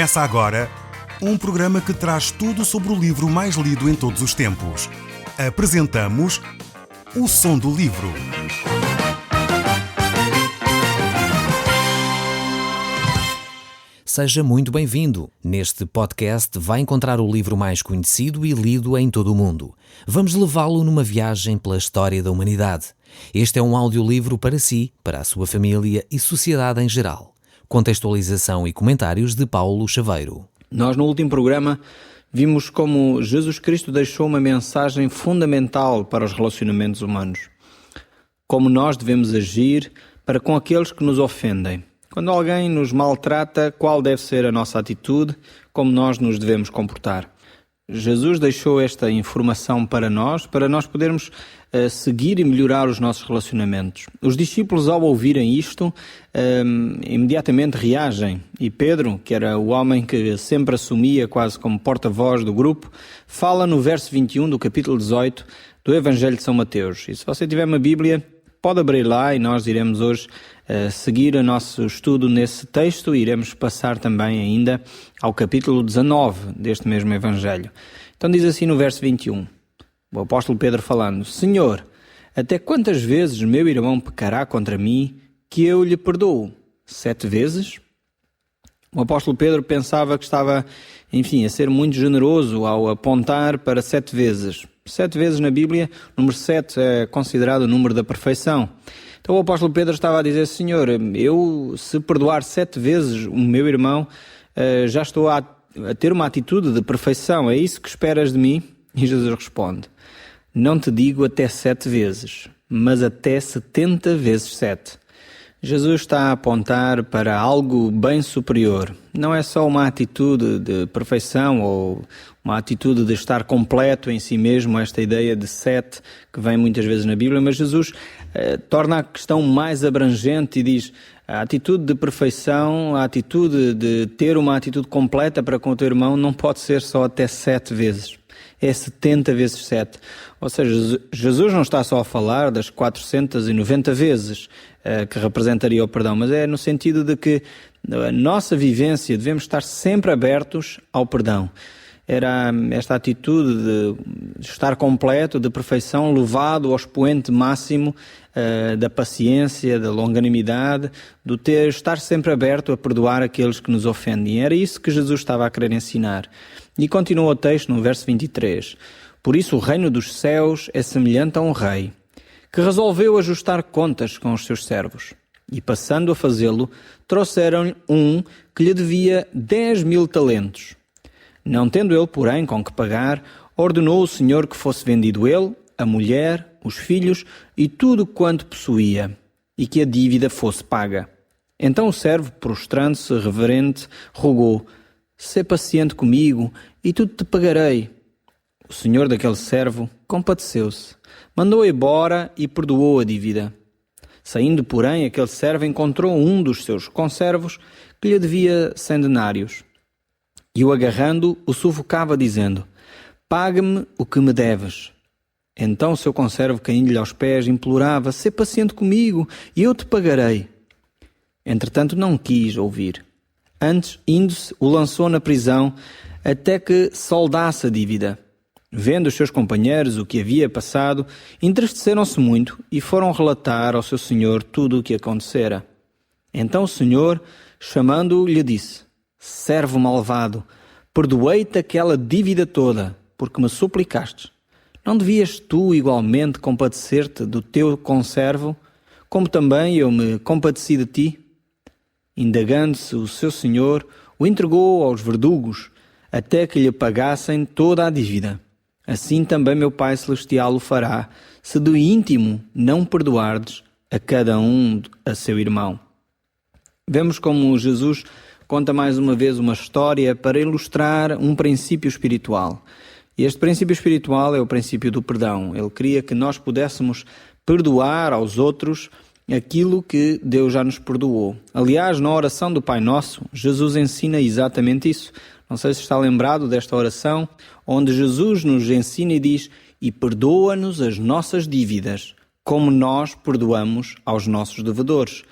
Começa agora um programa que traz tudo sobre o livro mais lido em todos os tempos. Apresentamos O Som do Livro. Seja muito bem-vindo. Neste podcast vai encontrar o livro mais conhecido e lido em todo o mundo. Vamos levá-lo numa viagem pela história da humanidade. Este é um audiolivro para si, para a sua família e sociedade em geral. Contextualização e comentários de Paulo Chaveiro. Nós, no último programa, vimos como Jesus Cristo deixou uma mensagem fundamental para os relacionamentos humanos. Como nós devemos agir para com aqueles que nos ofendem. Quando alguém nos maltrata, qual deve ser a nossa atitude, como nós nos devemos comportar. Jesus deixou esta informação para nós podermos seguir e melhorar os nossos relacionamentos. Os discípulos, ao ouvirem isto, imediatamente reagem. E Pedro, que era o homem que sempre assumia quase como porta-voz do grupo, fala no verso 21 do capítulo 18 do Evangelho de São Mateus. E se você tiver uma Bíblia, pode abrir lá e nós iremos hoje seguir o nosso estudo nesse texto e iremos passar também ainda ao capítulo 19 deste mesmo Evangelho. Então diz assim no verso 21, o apóstolo Pedro falando: Senhor, até quantas vezes meu irmão pecará contra mim que eu lhe perdoo? 7 vezes? O apóstolo Pedro pensava que estava, a ser muito generoso ao apontar para 7 vezes. 7 vezes na Bíblia, o número 7 é considerado o número da perfeição. Então o apóstolo Pedro estava a dizer: Senhor, eu se perdoar 7 vezes o meu irmão, já estou a ter uma atitude de perfeição, é isso que esperas de mim? E Jesus responde: não te digo até 7 vezes, mas até 70 vezes 7. Jesus está a apontar para algo bem superior. Não é só uma atitude de perfeição ou uma atitude de estar completo em si mesmo, esta ideia de 7 que vem muitas vezes na Bíblia, mas Jesus torna a questão mais abrangente e diz: a atitude de perfeição, a atitude de ter uma atitude completa para com o teu irmão não pode ser só até 7 vezes. É 70 vezes 7. Ou seja, Jesus não está só a falar das 490 vezes que representaria o perdão, mas é no sentido de que a nossa vivência devemos estar sempre abertos ao perdão. Era esta atitude de estar completo, de perfeição, levado ao expoente máximo da paciência, da longanimidade, do estar sempre aberto a perdoar aqueles que nos ofendem. Era isso que Jesus estava a querer ensinar. E continua o texto no verso 23. Por isso o reino dos céus é semelhante a um rei, que resolveu ajustar contas com os seus servos. E passando a fazê-lo, trouxeram-lhe um que lhe devia 10.000 talentos. Não tendo ele, porém, com que pagar, ordenou o Senhor que fosse vendido ele, a mulher, os filhos e tudo quanto possuía, e que a dívida fosse paga. Então o servo, prostrando-se reverente, rogou: sê paciente comigo, e tudo te pagarei. O senhor daquele servo compadeceu-se, mandou embora e perdoou a dívida. Saindo, porém, aquele servo encontrou um dos seus conservos que lhe devia 100 denários. E o agarrando, o sufocava, dizendo: paga-me o que me deves. Então o seu conservo, caindo-lhe aos pés, implorava: sê paciente comigo, e eu te pagarei. Entretanto não quis ouvir. Antes, indo-se, o lançou na prisão, até que soldasse a dívida. Vendo os seus companheiros o que havia passado, entristeceram-se muito e foram relatar ao seu senhor tudo o que acontecera. Então o senhor, chamando-o, lhe disse: servo malvado, perdoei-te aquela dívida toda, porque me suplicaste. Não devias tu igualmente compadecer-te do teu conservo, como também eu me compadeci de ti? Indagando-se o seu senhor, o entregou aos verdugos, até que lhe pagassem toda a dívida. Assim também meu Pai Celestial o fará, se do íntimo não perdoardes a cada um a seu irmão. Vemos como Jesus conta mais uma vez uma história para ilustrar um princípio espiritual. E este princípio espiritual é o princípio do perdão. Ele queria que nós pudéssemos perdoar aos outros aquilo que Deus já nos perdoou. Aliás, na oração do Pai Nosso, Jesus ensina exatamente isso. Não sei se está lembrado desta oração, onde Jesus nos ensina e diz: e perdoa-nos as nossas dívidas, como nós perdoamos aos nossos devedores.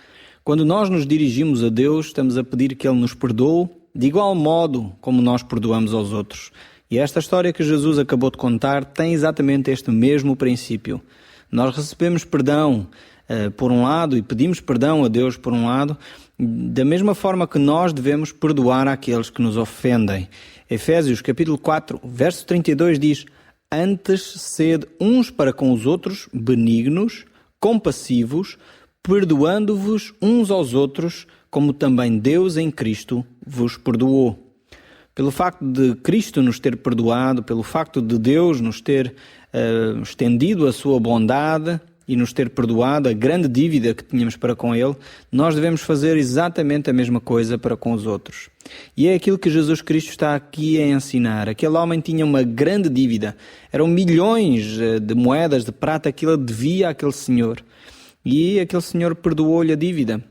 Quando nós nos dirigimos a Deus, estamos a pedir que Ele nos perdoe de igual modo como nós perdoamos aos outros. E esta história que Jesus acabou de contar tem exatamente este mesmo princípio. Nós recebemos perdão por um lado e pedimos perdão a Deus por um lado, da mesma forma que nós devemos perdoar aqueles que nos ofendem. Efésios capítulo 4, verso 32 diz: Antes sede uns para com os outros benignos, compassivos, perdoando-vos uns aos outros, como também Deus em Cristo vos perdoou. Pelo facto de Cristo nos ter perdoado, pelo facto de Deus nos ter estendido a sua bondade e nos ter perdoado a grande dívida que tínhamos para com Ele, nós devemos fazer exatamente a mesma coisa para com os outros. E é aquilo que Jesus Cristo está aqui a ensinar. Aquele homem tinha uma grande dívida. Eram milhões de moedas de prata que ele devia àquele senhor. E aquele senhor perdoou-lhe a dívida,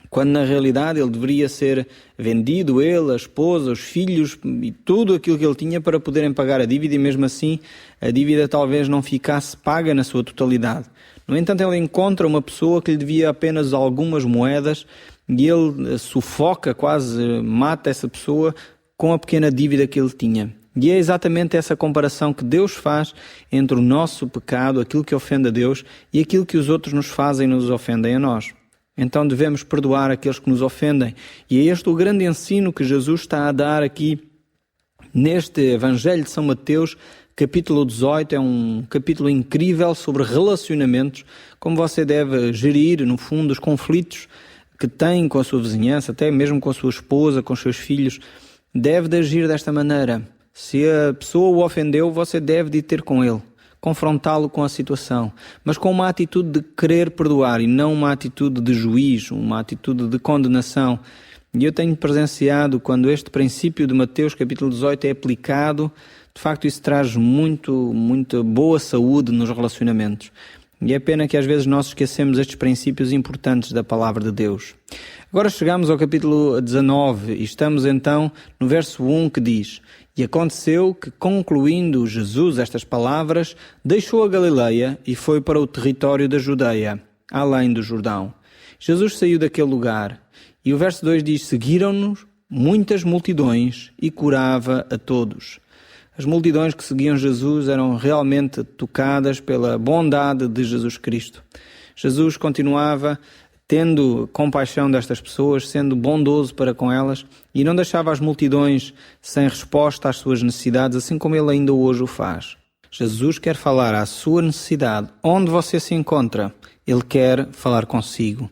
quando na realidade ele deveria ser vendido, ele, a esposa, os filhos e tudo aquilo que ele tinha para poderem pagar a dívida, e mesmo assim a dívida talvez não ficasse paga na sua totalidade. No entanto, ele encontra uma pessoa que lhe devia apenas algumas moedas e ele sufoca, quase mata essa pessoa com a pequena dívida que ele tinha. E é exatamente essa comparação que Deus faz entre o nosso pecado, aquilo que ofende a Deus, e aquilo que os outros nos fazem e nos ofendem a nós. Então devemos perdoar aqueles que nos ofendem. E é este o grande ensino que Jesus está a dar aqui neste Evangelho de São Mateus, capítulo 18. É um capítulo incrível sobre relacionamentos, como você deve gerir, no fundo, os conflitos que tem com a sua vizinhança, até mesmo com a sua esposa, com os seus filhos. Deve de agir desta maneira. Se a pessoa o ofendeu, você deve de ir ter com ele, confrontá-lo com a situação, mas com uma atitude de querer perdoar e não uma atitude de juízo, uma atitude de condenação. E eu tenho presenciado, quando este princípio de Mateus capítulo 18 é aplicado, de facto isso traz muita boa saúde nos relacionamentos. E é pena que às vezes nós esquecemos estes princípios importantes da palavra de Deus. Agora chegamos ao capítulo 19 e estamos então no verso 1 que diz: E aconteceu que, concluindo Jesus estas palavras, deixou a Galileia e foi para o território da Judeia, além do Jordão. Jesus saiu daquele lugar e o verso 2 diz: Seguiram-nos muitas multidões e curava a todos. As multidões que seguiam Jesus eram realmente tocadas pela bondade de Jesus Cristo. Jesus continuava tendo compaixão destas pessoas, sendo bondoso para com elas, e não deixava as multidões sem resposta às suas necessidades, assim como Ele ainda hoje o faz. Jesus quer falar à sua necessidade, onde você se encontra. Ele quer falar consigo.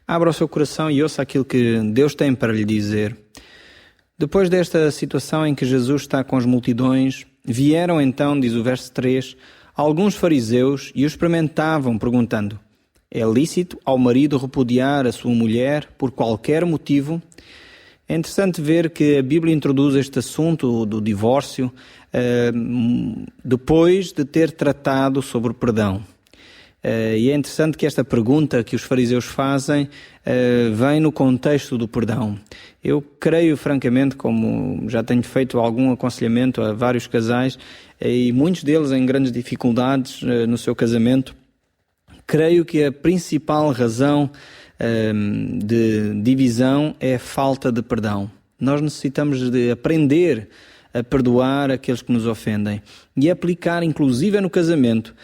Abra o seu coração e ouça aquilo que Deus tem para lhe dizer. Depois desta situação em que Jesus está com as multidões, vieram então, diz o verso 3, alguns fariseus e o experimentavam, perguntando: É lícito ao marido repudiar a sua mulher por qualquer motivo? É interessante ver que a Bíblia introduz este assunto do divórcio depois de ter tratado sobre o perdão. E é interessante que esta pergunta que os fariseus fazem vem no contexto do perdão. Eu creio, francamente, como já tenho feito algum aconselhamento a vários casais, e muitos deles em grandes dificuldades no seu casamento, creio que a principal razão de divisão é a falta de perdão. Nós necessitamos de aprender a perdoar aqueles que nos ofendem e aplicar, inclusive no casamento,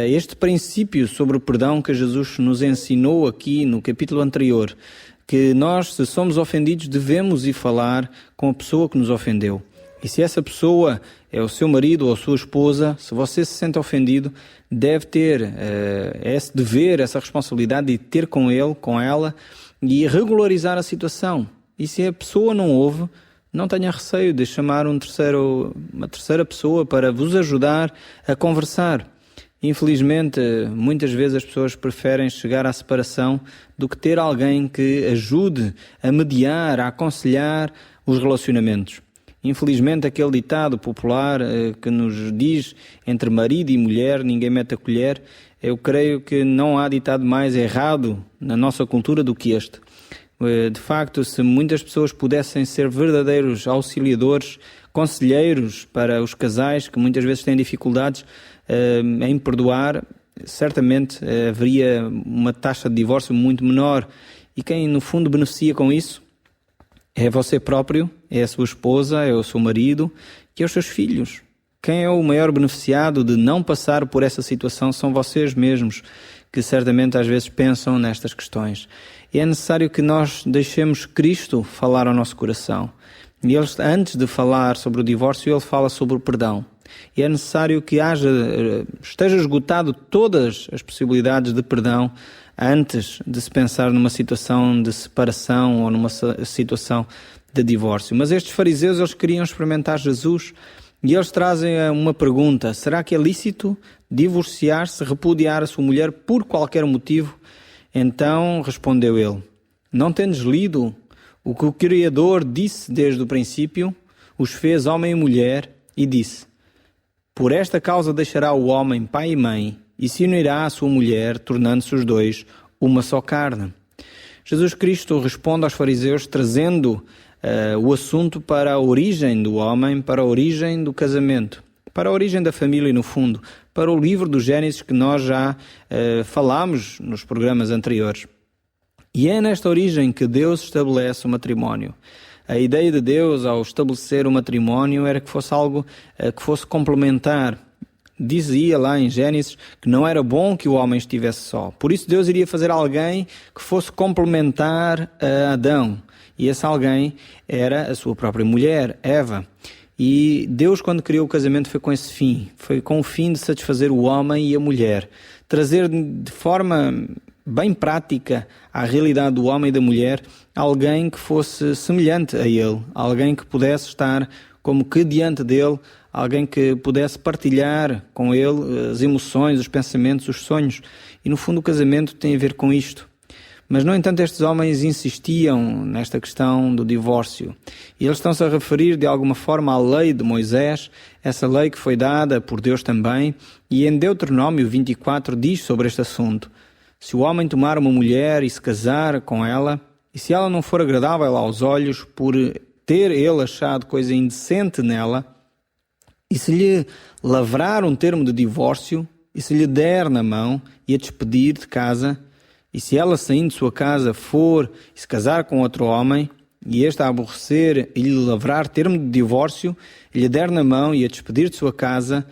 este princípio sobre o perdão que Jesus nos ensinou aqui no capítulo anterior, que nós, se somos ofendidos, devemos ir falar com a pessoa que nos ofendeu. E se essa pessoa é o seu marido ou a sua esposa, se você se sente ofendido, deve ter esse dever, essa responsabilidade de ter com ele, com ela, e regularizar a situação. E se a pessoa não ouve, não tenha receio de chamar uma terceira pessoa para vos ajudar a conversar. Infelizmente, muitas vezes as pessoas preferem chegar à separação do que ter alguém que ajude a mediar, a aconselhar os relacionamentos. Infelizmente, aquele ditado popular que nos diz entre marido e mulher, ninguém mete a colher, eu creio que não há ditado mais errado na nossa cultura do que este. De facto, se muitas pessoas pudessem ser verdadeiros auxiliadores, conselheiros para os casais que muitas vezes têm dificuldades em perdoar, certamente haveria uma taxa de divórcio muito menor. E quem no fundo beneficia com isso é você próprio é a sua esposa, é o seu marido, que é os seus filhos. Quem é o maior beneficiado de não passar por essa situação são vocês mesmos, que certamente às vezes pensam nestas questões. E é necessário que nós deixemos Cristo falar ao nosso coração. E ele, antes de falar sobre o divórcio, ele fala sobre o perdão. E é necessário que esteja esgotado todas as possibilidades de perdão antes de se pensar numa situação de separação ou numa situação de divórcio. Mas estes fariseus, eles queriam experimentar Jesus e eles trazem uma pergunta: será que é lícito divorciar-se, repudiar a sua mulher por qualquer motivo? Então respondeu ele: não tendes lido o que o Criador disse desde o princípio? Os fez homem e mulher e disse: por esta causa deixará o homem pai e mãe e se unirá à sua mulher, tornando-se os dois uma só carne. Jesus Cristo responde aos fariseus trazendo o assunto para a origem do homem, para a origem do casamento, para a origem da família, no fundo, para o livro do Gênesis que nós já falámos nos programas anteriores. E é nesta origem que Deus estabelece o matrimónio. A ideia de Deus ao estabelecer o matrimónio era que fosse algo que fosse complementar. Dizia lá em Gênesis que não era bom que o homem estivesse só. Por isso Deus iria fazer alguém que fosse complementar a Adão. E esse alguém era a sua própria mulher, Eva. E Deus, quando criou o casamento, foi com esse fim. Foi com o fim de satisfazer o homem e a mulher. Trazer de forma bem prática à realidade do homem e da mulher alguém que fosse semelhante a ele. Alguém que pudesse estar como que diante dele. Alguém que pudesse partilhar com ele as emoções, os pensamentos, os sonhos. E no fundo o casamento tem a ver com isto. Mas, no entanto, estes homens insistiam nesta questão do divórcio. E eles estão-se a referir, de alguma forma, à lei de Moisés, essa lei que foi dada por Deus também. E em Deuteronômio 24 diz sobre este assunto: se o homem tomar uma mulher e se casar com ela, e se ela não for agradável aos olhos por ter ele achado coisa indecente nela, e se lhe lavrar um termo de divórcio, e se lhe der na mão e a despedir de casa, e se ela, saindo de sua casa, for e se casar com outro homem, e este a aborrecer e lhe lavrar termo de divórcio, e lhe der na mão e a despedir de sua casa,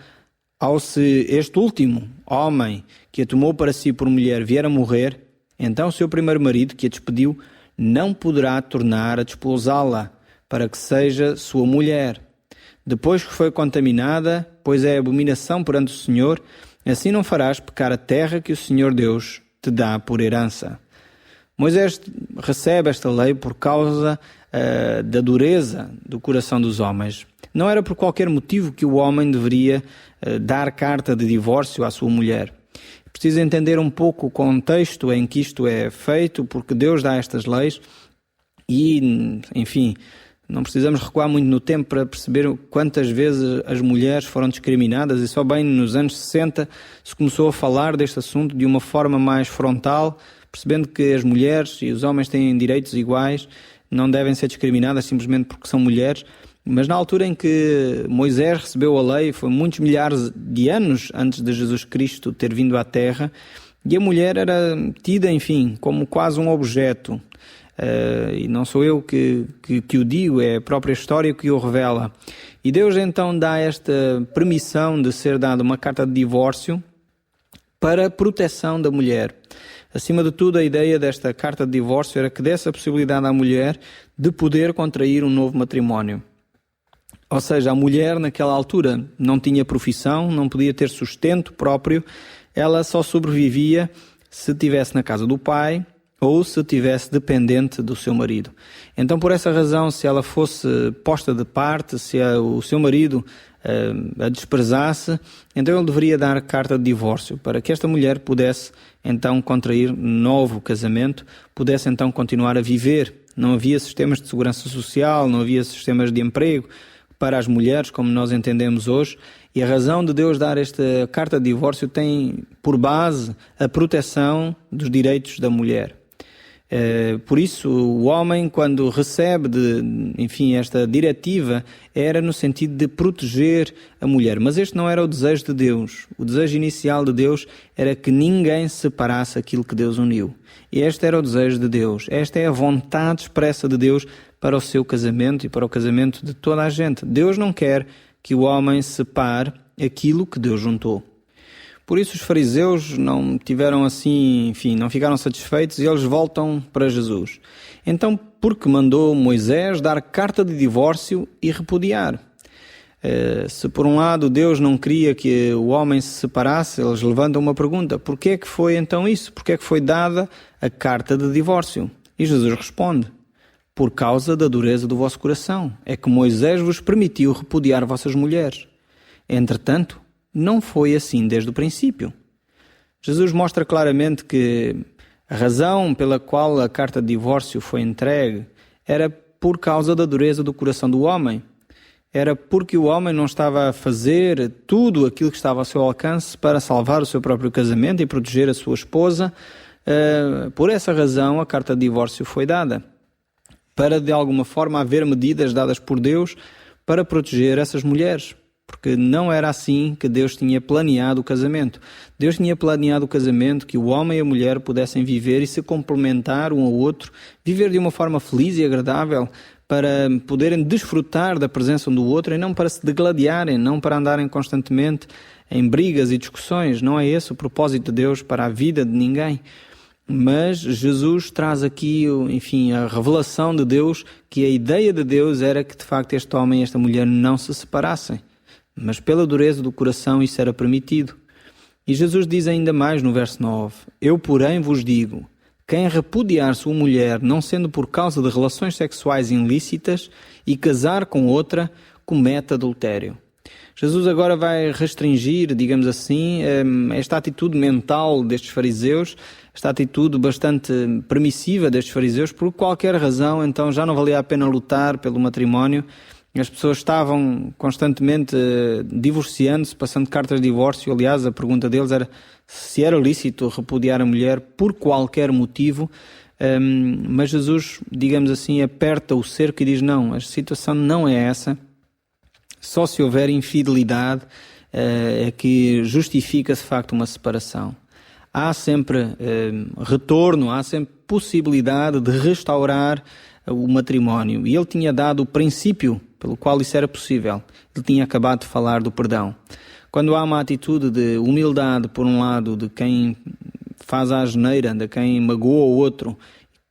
ao se este último homem que a tomou para si por mulher vier a morrer, então o seu primeiro marido que a despediu não poderá tornar a desposá-la, para que seja sua mulher. Depois que foi contaminada, pois é abominação perante o Senhor, assim não farás pecar a terra que o Senhor Deus te dá por herança. Moisés recebe esta lei por causa da dureza do coração dos homens. Não era por qualquer motivo que o homem deveria dar carta de divórcio à sua mulher. Precisa entender um pouco o contexto em que isto é feito, porque Deus dá estas leis e, enfim, não precisamos recuar muito no tempo para perceber quantas vezes as mulheres foram discriminadas, e só bem nos anos 60 se começou a falar deste assunto de uma forma mais frontal, percebendo que as mulheres e os homens têm direitos iguais, não devem ser discriminadas simplesmente porque são mulheres. Mas na altura em que Moisés recebeu a lei, foi muitos milhares de anos antes de Jesus Cristo ter vindo à Terra, e a mulher era tida, enfim, como quase um objeto. E não sou eu que o digo, é a própria história que o revela. E Deus então dá esta permissão de ser dada uma carta de divórcio para a proteção da mulher. Acima de tudo, a ideia desta carta de divórcio era que desse a possibilidade à mulher de poder contrair um novo matrimónio. Ou seja, a mulher naquela altura não tinha profissão, não podia ter sustento próprio, ela só sobrevivia se estivesse na casa do pai ou se estivesse dependente do seu marido. Então, por essa razão, se ela fosse posta de parte, se o seu marido a desprezasse, então ele deveria dar carta de divórcio para que esta mulher pudesse então contrair novo casamento, pudesse então continuar a viver. Não havia sistemas de segurança social, não havia sistemas de emprego para as mulheres, como nós entendemos hoje, e a razão de Deus dar esta carta de divórcio tem por base a proteção dos direitos da mulher. Por isso, o homem, quando recebe esta diretiva, era no sentido de proteger a mulher. Mas este não era o desejo de Deus. O desejo inicial de Deus era que ninguém separasse aquilo que Deus uniu. E este era o desejo de Deus. Esta é a vontade expressa de Deus para o seu casamento e para o casamento de toda a gente. Deus não quer que o homem separe aquilo que Deus juntou. Por isso os fariseus não tiveram assim, não ficaram satisfeitos e eles voltam para Jesus. Então, porque mandou Moisés dar carta de divórcio e repudiar? Se por um lado Deus não queria que o homem se separasse, eles levantam uma pergunta: porquê é que foi então isso? Porquê é que foi dada a carta de divórcio? E Jesus responde: por causa da dureza do vosso coração. É que Moisés vos permitiu repudiar vossas mulheres. Entretanto, não foi assim desde o princípio. Jesus mostra claramente que a razão pela qual a carta de divórcio foi entregue era por causa da dureza do coração do homem. Era porque o homem não estava a fazer tudo aquilo que estava ao seu alcance para salvar o seu próprio casamento e proteger a sua esposa. Por essa razão, a carta de divórcio foi dada, para de alguma forma haver medidas dadas por Deus para proteger essas mulheres, porque não era assim que Deus tinha planeado o casamento. Deus tinha planeado o casamento que o homem e a mulher pudessem viver e se complementar um ao outro, viver de uma forma feliz e agradável, para poderem desfrutar da presença um do outro e não para se degladiarem, não para andarem constantemente em brigas e discussões. Não é esse o propósito de Deus para a vida de ninguém. Mas Jesus traz aqui, a revelação de Deus, que a ideia de Deus era que de facto este homem e esta mulher não se separassem. Mas pela dureza do coração isso era permitido. E Jesus diz ainda mais no verso 9: eu, porém, vos digo, quem repudiar sua mulher, não sendo por causa de relações sexuais ilícitas, e casar com outra, comete adultério. Jesus agora vai restringir, digamos assim, esta atitude mental destes fariseus, esta atitude bastante permissiva destes fariseus, por qualquer razão. Então já não valia a pena lutar pelo matrimónio. As pessoas estavam constantemente divorciando-se, passando cartas de divórcio. Aliás, a pergunta deles era se era lícito repudiar a mulher por qualquer motivo. Mas Jesus, digamos assim, aperta o cerco e diz: não, a situação não é essa. Só se houver infidelidade é que justifica de facto uma separação. Há sempre retorno, há sempre possibilidade de restaurar o matrimónio. E ele tinha dado o princípio pelo qual isso era possível. Ele tinha acabado de falar do perdão. Quando há uma atitude de humildade, por um lado, de quem faz a asneira, de quem magoa o outro,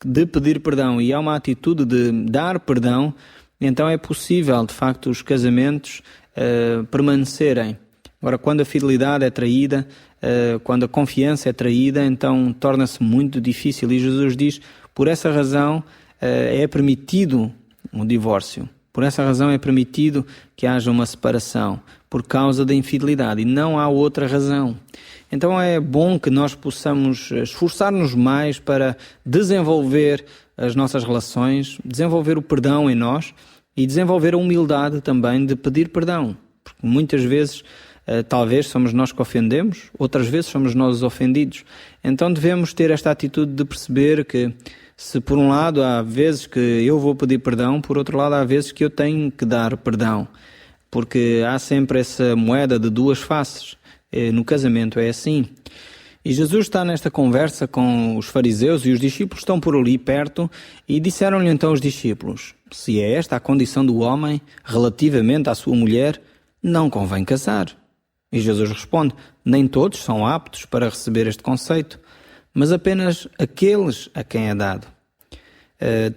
de pedir perdão, e há uma atitude de dar perdão, então é possível, de facto, os casamentos permanecerem. Agora, quando a fidelidade é traída, quando a confiança é traída, então torna-se muito difícil. E Jesus diz: por essa razão é permitido um divórcio. Por essa razão é permitido que haja uma separação, por causa da infidelidade, e não há outra razão. Então é bom que nós possamos esforçar-nos mais para desenvolver as nossas relações, desenvolver o perdão em nós e desenvolver a humildade também de pedir perdão. Porque muitas vezes, talvez somos nós que ofendemos, outras vezes somos nós os ofendidos. Então devemos ter esta atitude de perceber que, se por um lado há vezes que eu vou pedir perdão, por outro lado há vezes que eu tenho que dar perdão. Porque há sempre essa moeda de duas faces. No casamento é assim. E Jesus está nesta conversa com os fariseus e os discípulos estão por ali perto e disseram-lhe então os discípulos: se é esta a condição do homem relativamente à sua mulher, não convém casar. E Jesus responde: nem todos são aptos para receber este conceito, mas apenas aqueles a quem é dado.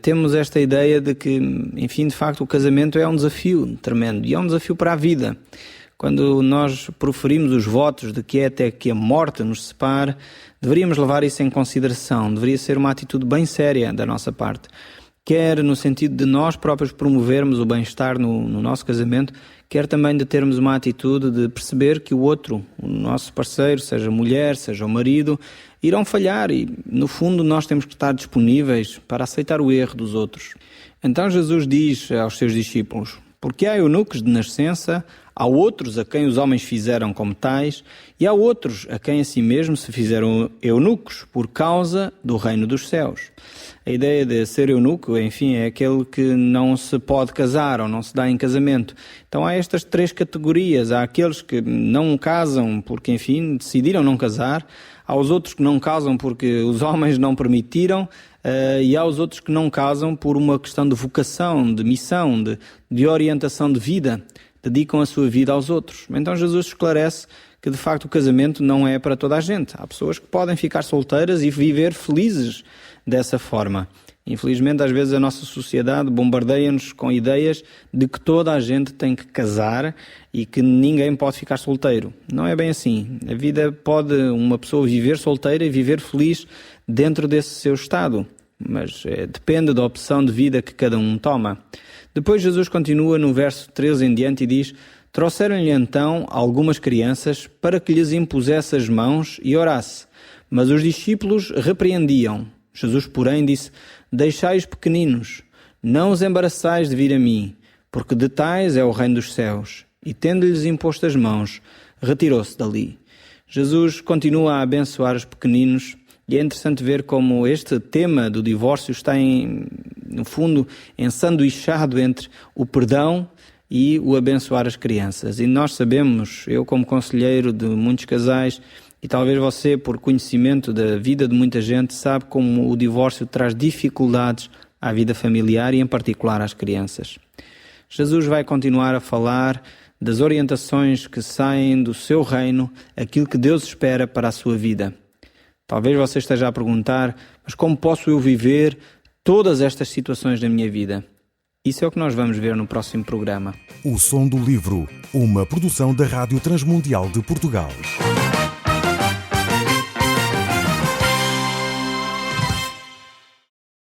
Temos esta ideia de que, de facto, o casamento é um desafio tremendo e é um desafio para a vida. Quando nós proferimos os votos de que é até que a morte nos separe, deveríamos levar isso em consideração. Deveria ser uma atitude bem séria da nossa parte. Quer no sentido de nós próprios promovermos o bem-estar no nosso casamento, quer também de termos uma atitude de perceber que o outro, o nosso parceiro, seja mulher, seja o marido, irão falhar e, no fundo, nós temos que estar disponíveis para aceitar o erro dos outros. Então Jesus diz aos seus discípulos: porque há eunucos de nascença, há outros a quem os homens fizeram como tais, e há outros a quem a si mesmo se fizeram eunucos por causa do reino dos céus. A ideia de ser eunuco, é aquele que não se pode casar ou não se dá em casamento. Então há estas três categorias. Há aqueles que não casam porque, decidiram não casar. Há os outros que não casam porque os homens não permitiram. e há os outros que não casam por uma questão de vocação, de missão, de orientação de vida, dedicam a sua vida aos outros. Então Jesus esclarece que de facto o casamento não é para toda a gente. Há pessoas que podem ficar solteiras e viver felizes dessa forma. Infelizmente, às vezes a nossa sociedade bombardeia-nos com ideias de que toda a gente tem que casar e que ninguém pode ficar solteiro. Não é bem assim. A vida pode uma pessoa viver solteira e viver feliz dentro desse seu estado, mas depende da opção de vida que cada um toma. Depois Jesus continua no verso 13 em diante e diz: trouxeram-lhe então algumas crianças para que lhes impusesse as mãos e orasse, mas os discípulos repreendiam. Jesus, porém, disse: deixai os pequeninos, não os embaraçais de vir a mim, porque de tais é o reino dos céus. E tendo-lhes imposto as mãos, retirou-se dali. Jesus continua a abençoar os pequeninos, e é interessante ver como este tema do divórcio está, no fundo, ensanduichado entre o perdão e o abençoar as crianças. E nós sabemos, eu como conselheiro de muitos casais, e talvez você, por conhecimento da vida de muita gente, sabe como o divórcio traz dificuldades à vida familiar e em particular às crianças. Jesus vai continuar a falar das orientações que saem do seu reino, aquilo que Deus espera para a sua vida. Talvez você esteja a perguntar: mas como posso eu viver todas estas situações na minha vida? Isso é o que nós vamos ver no próximo programa. O Som do Livro, uma produção da Rádio Transmundial de Portugal.